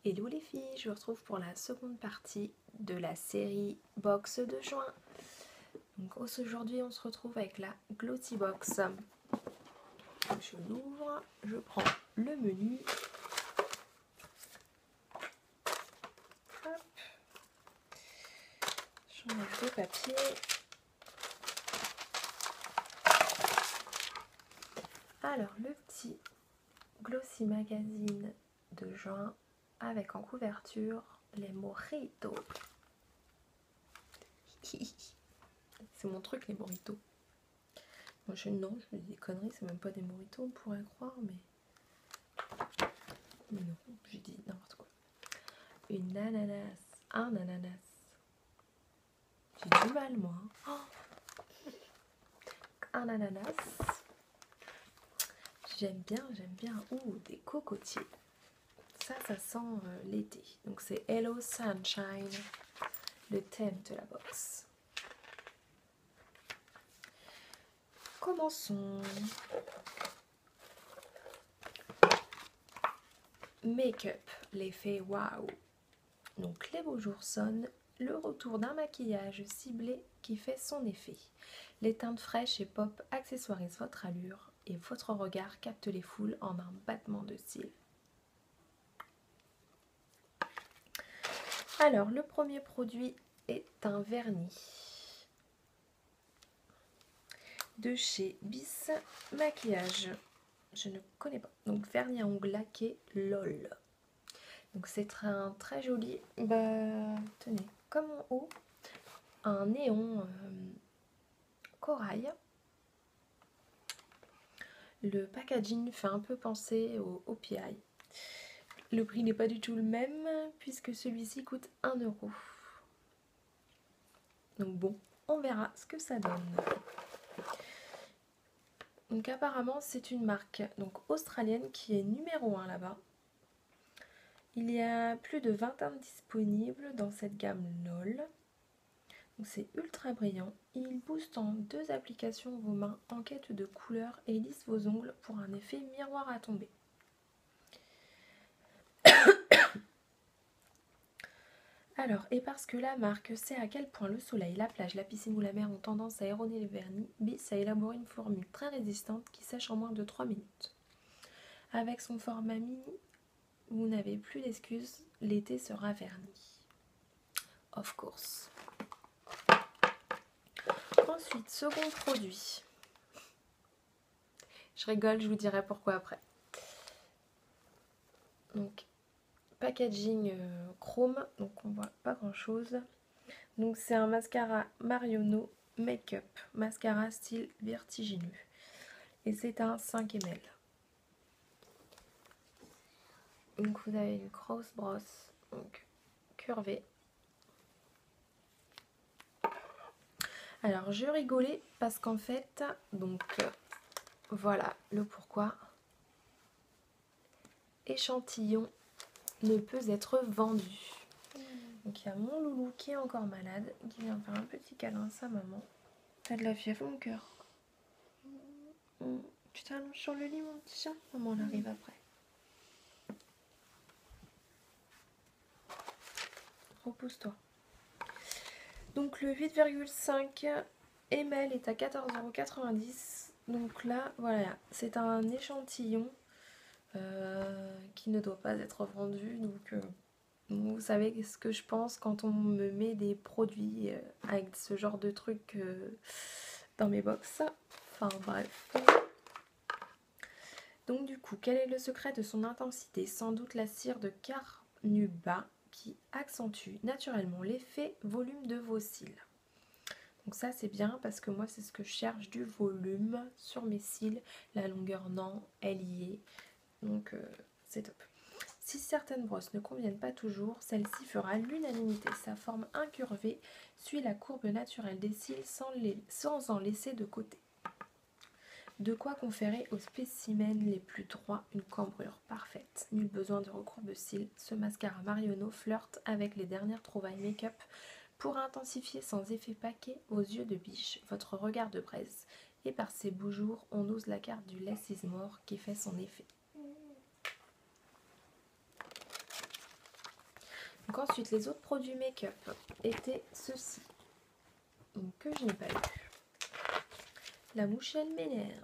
Hello les filles, je vous retrouve pour la seconde partie de la série box de juin. Donc aujourd'hui on se retrouve avec la Glossy Box. Je l'ouvre, je prends le menu. Hop. J'enlève le papier. Alors le petit Glossy Magazine de juin avec en couverture les mojitos. C'est mon truc les mojitos. Moi non, je dis des conneries, c'est même pas des mojitos, on pourrait croire, mais non, j'ai dit n'importe quoi. Une ananas, un ananas. J'ai du mal moi. Oh, un ananas. J'aime bien. Ouh, des cocotiers. Ça sent l'été. Donc c'est Hello Sunshine, le thème de la box. Commençons. Make-up, l'effet waouh. Donc les beaux jours sonnent, le retour d'un maquillage ciblé qui fait son effet. Les teintes fraîches et pop accessoirisent votre allure et votre regard capte les foules en un battement de cils. Alors le premier produit est un vernis de chez Bis Maquillage. Je ne connais pas. Donc vernis à ongles laqué LOL. Donc c'est très joli. Tenez, comme en haut, un néon corail. Le packaging fait un peu penser au PI. Le prix n'est pas du tout le même puisque celui-ci coûte 1 €. Donc bon, on verra ce que ça donne. Donc apparemment c'est une marque australienne qui est numéro 1 là-bas. Il y a plus de 20 teintes disponibles dans cette gamme LOL. C'est ultra brillant. Il booste en 2 applications vos mains en quête de couleur et lisse vos ongles pour un effet miroir à tomber. Alors, et parce que la marque sait à quel point le soleil, la plage, la piscine ou la mer ont tendance à erroner les vernis, Bis a élaboré une formule très résistante qui sèche en moins de 3 minutes. Avec son format mini, vous n'avez plus d'excuses, l'été sera verni. Of course. Ensuite, second produit. Je rigole, je vous dirai pourquoi après. Donc, packaging chrome, donc on voit pas grand chose. Donc c'est un mascara Marionneau Make-up, mascara style vertigineux. Et c'est un 5 ml. Donc vous avez une grosse brosse, donc curvée. Alors je rigolais parce qu'en fait, voilà le pourquoi. Échantillon ne peut être vendu. Donc il y a mon loulou qui est encore malade, qui vient faire un petit câlin à sa maman. T'as de la fièvre mon cœur. Tu t'allonges sur le lit mon petit chat. Maman on arrive après. Repose-toi. Donc le 8,5 ml est à 14,90 €. Donc là voilà, c'est un échantillon qui ne doit pas être vendu. Donc vous savez ce que je pense quand on me met des produits avec ce genre de trucs dans mes box. Enfin bref. Donc du coup, quel est le secret de son intensité? Sans doute la cire de Carnauba qui accentue naturellement l'effet volume de vos cils. Donc ça c'est bien parce que moi c'est ce que je cherche, du volume sur mes cils. La longueur non, elle y est. Donc c'est top. Si certaines brosses ne conviennent pas toujours, celle-ci fera l'unanimité. Sa forme incurvée suit la courbe naturelle des cils sans en laisser de côté. De quoi conférer aux spécimens les plus droits une cambrure parfaite. Nul besoin de recourbe-cils. Ce mascara Marionneau flirte avec les dernières trouvailles make-up pour intensifier sans effet paquet vos yeux de biche, votre regard de braise. Et par ces beaux jours, on ose la carte du less is more qui fait son effet. Donc ensuite, les autres produits make-up étaient ceux-ci, donc que je n'ai pas eu. La mouchelle m'énerve.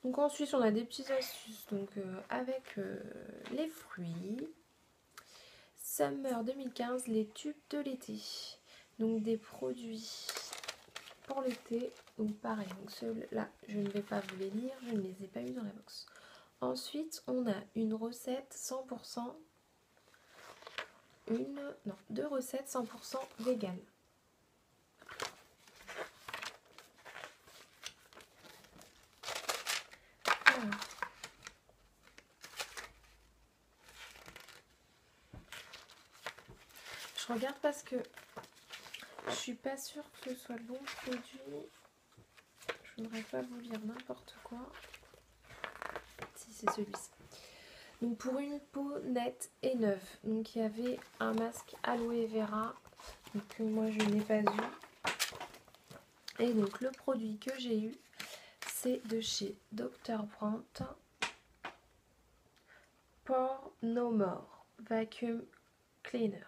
Donc ensuite, on a des petites astuces donc, avec les fruits. Summer 2015, les tubes de l'été. Donc des produits pour l'été. Donc pareil, donc ceux-là, je ne vais pas vous les lire, je ne les ai pas eu dans la box. Ensuite, on a une recette 100%, deux recettes 100% vegan. Alors. Je regarde parce que je suis pas sûre que ce soit le bon produit. Je ne voudrais pas vous lire n'importe quoi. Si c'est celui-ci. Donc pour une peau nette et neuve. Donc il y avait un masque aloe vera que moi je n'ai pas eu. Et donc le produit que j'ai eu, c'est de chez Dr. Brandt. Pore No More Vacuum Cleaner.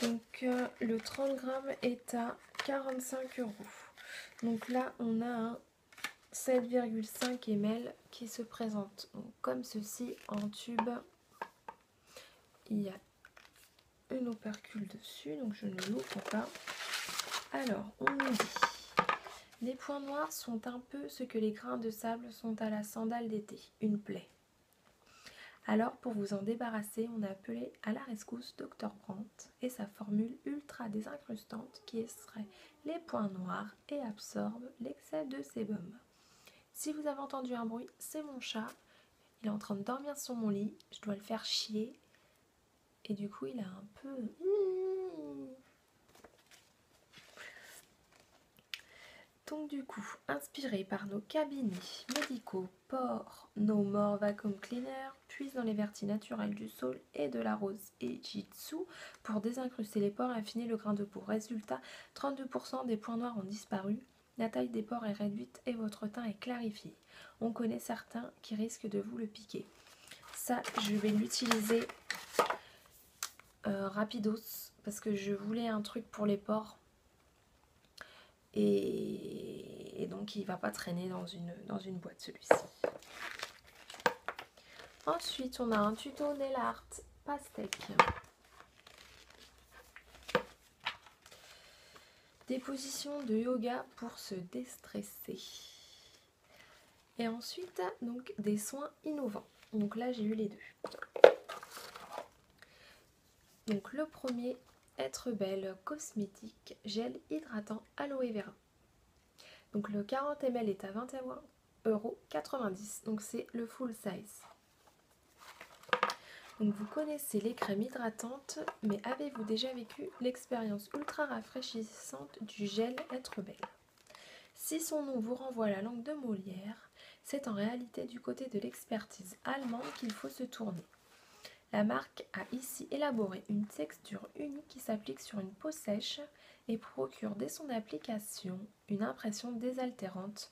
Donc le 30 grammes est à 45 €. Donc là on a un 7,5 ml qui se présente donc, comme ceci en tube. Il y a une opercule dessus, donc je ne l'ouvre pas. Alors on nous dit: les points noirs sont un peu ce que les grains de sable sont à la sandale d'été, une plaie. Alors pour vous en débarrasser, on a appelé à la rescousse Dr. Brandt et sa formule ultra désincrustante qui extrait les points noirs et absorbe l'excès de sébum. Si vous avez entendu un bruit, c'est mon chat. Il est en train de dormir sur mon lit. Je dois le faire chier. Et du coup, il a un peu... Donc du coup, inspiré par nos cabinets médicaux, Pore No More Vacuum Cleaner puise dans les vertus naturelles du saule et de la rose Ejitsu pour désincruster les pores et affiner le grain de peau. Résultat, 32% des points noirs ont disparu, la taille des pores est réduite et votre teint est clarifié. On connaît certains qui risquent de vous le piquer. Ça, je vais l'utiliser rapidos parce que je voulais un truc pour les pores. Et donc il va pas traîner dans une boîte celui-ci. Ensuite on a un tuto nail art pastèque. Des positions de yoga pour se déstresser. Et ensuite donc des soins innovants. Donc là j'ai eu les deux. Donc le premier, Être Belle cosmétique gel hydratant aloe vera. Donc le 40 ml est à 21,90 €. Donc c'est le full size. Donc vous connaissez les crèmes hydratantes, mais avez-vous déjà vécu l'expérience ultra rafraîchissante du gel Être Belle? Si son nom vous renvoie à la langue de Molière, c'est en réalité du côté de l'expertise allemande qu'il faut se tourner. La marque a ici élaboré une texture unique qui s'applique sur une peau sèche et procure dès son application une impression désaltérante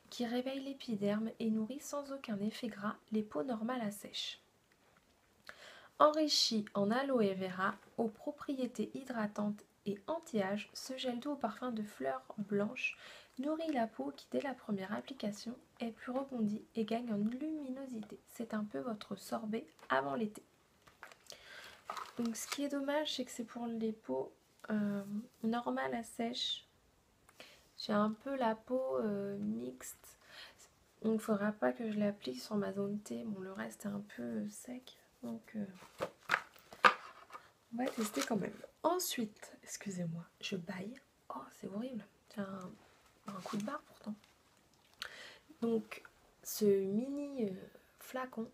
qui réveille l'épiderme et nourrit sans aucun effet gras les peaux normales à sèche. Enrichi en aloe vera aux propriétés hydratantes et anti-âge, ce gel doux au parfum de fleurs blanches nourrit la peau qui dès la première application est plus rebondie et gagne en luminosité. C'est un peu votre sorbet avant l'été. Donc ce qui est dommage, c'est que c'est pour les peaux normales à sèche. J'ai un peu la peau mixte. Donc il ne faudra pas que je l'applique sur ma zone T. Bon, le reste est un peu sec. Donc on va tester quand même. Ensuite, excusez-moi, je baille. Oh, c'est horrible. J'ai un coup de barre pourtant. Donc ce mini flacon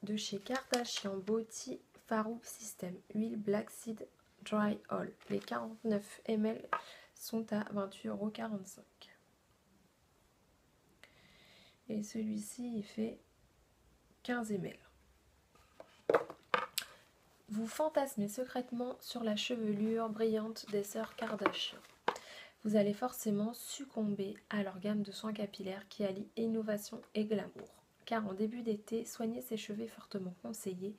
de chez Kardashian Beauty Farouk System, huile Black Seed Dry Oil. Les 49 ml sont à 28,45 €. Et celui-ci, il fait 15 ml. Vous fantasmez secrètement sur la chevelure brillante des sœurs Kardashian. vous allez forcément succomber à leur gamme de soins capillaires qui allie innovation et glamour. Car en début d'été, soigner ses cheveux est fortement conseillé,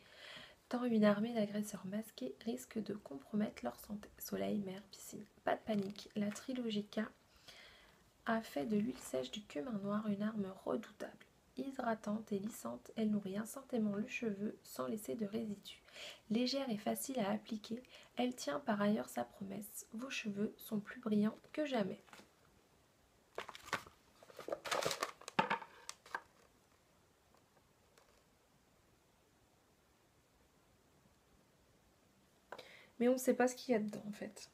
tant une armée d'agresseurs masqués risque de compromettre leur santé. Soleil, mer, piscine. Pas de panique, la trilogie K a fait de l'huile sèche du cumin noir une arme redoutable. Hydratante et lissante, elle nourrit instantanément le cheveu sans laisser de résidus. Légère et facile à appliquer, elle tient par ailleurs sa promesse. Vos cheveux sont plus brillants que jamais. Mais on ne sait pas ce qu'il y a dedans en fait.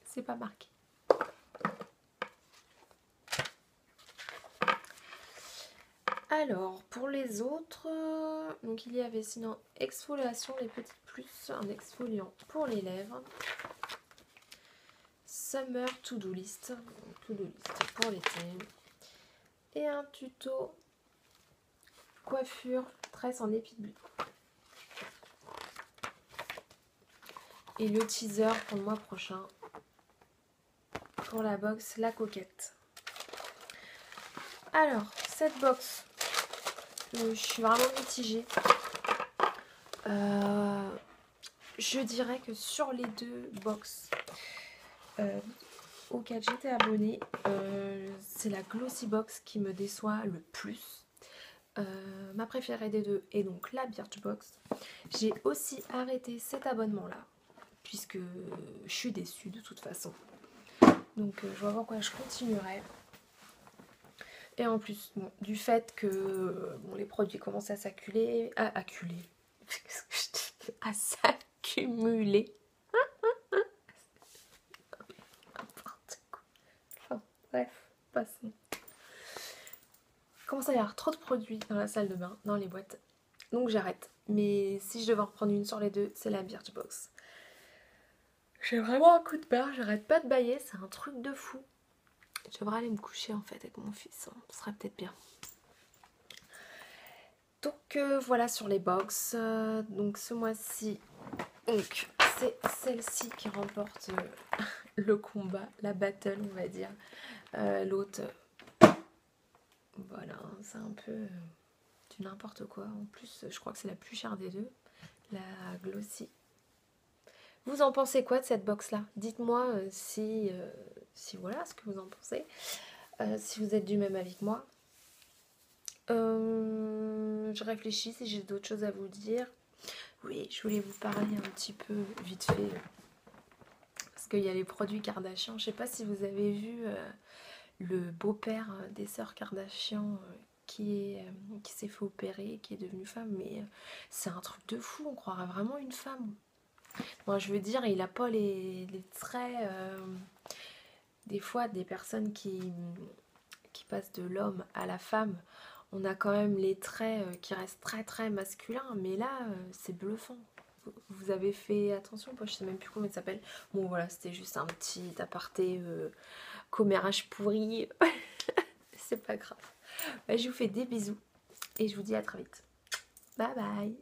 C'est pas marqué. Alors, pour les autres, donc il y avait sinon exfoliation, les petites plus, un exfoliant pour les lèvres. Summer to-do list pour l'été. Et un tuto coiffure, tresse en épi de buis. Et le teaser pour le mois prochain, pour la box La Coquette. Alors, cette box, je suis vraiment mitigée. Je dirais que sur les deux box auxquelles j'étais abonnée, c'est la Glossy Box qui me déçoit le plus. Ma préférée des deux est donc la Birchbox. J'ai aussi arrêté cet abonnement là puisque je suis déçue de toute façon, donc je vois pourquoi je continuerai. Et en plus du fait que les produits commencent à s'accumuler, à s'accumuler. Enfin, bref, passons. Il commence à y avoir trop de produits dans la salle de bain, dans les boîtes, donc j'arrête. Mais si je devais en reprendre une sur les deux, c'est la Birchbox. J'ai vraiment un coup de barre, j'arrête pas de bailler, c'est un truc de fou. Je devrais aller me coucher en fait avec mon fils, hein. Ce serait peut-être bien. Donc voilà sur les box. Donc ce mois-ci, c'est celle-ci qui remporte le combat, la battle on va dire. L'autre, voilà, c'est un peu du n'importe quoi. En plus, je crois que c'est la plus chère des deux, la Glossy. Vous en pensez quoi de cette box là? Dites-moi si voilà ce que vous en pensez, si vous êtes du même avis que moi. Je réfléchis si j'ai d'autres choses à vous dire. Oui, je voulais vous parler un petit peu vite fait parce qu'il y a les produits Kardashian. Je sais pas si vous avez vu le beau-père des sœurs Kardashian qui s'est fait opérer, qui est devenu femme, mais c'est un truc de fou, on croirait vraiment une femme. Moi, je veux dire, il a pas les traits des fois des personnes qui passent de l'homme à la femme. On a quand même les traits qui restent très très masculins, mais là c'est bluffant. Vous avez fait attention, moi je sais même plus comment il s'appelle. Bon voilà, c'était juste un petit aparté commérage pourri. C'est pas grave. Je vous fais des bisous et je vous dis à très vite. Bye bye.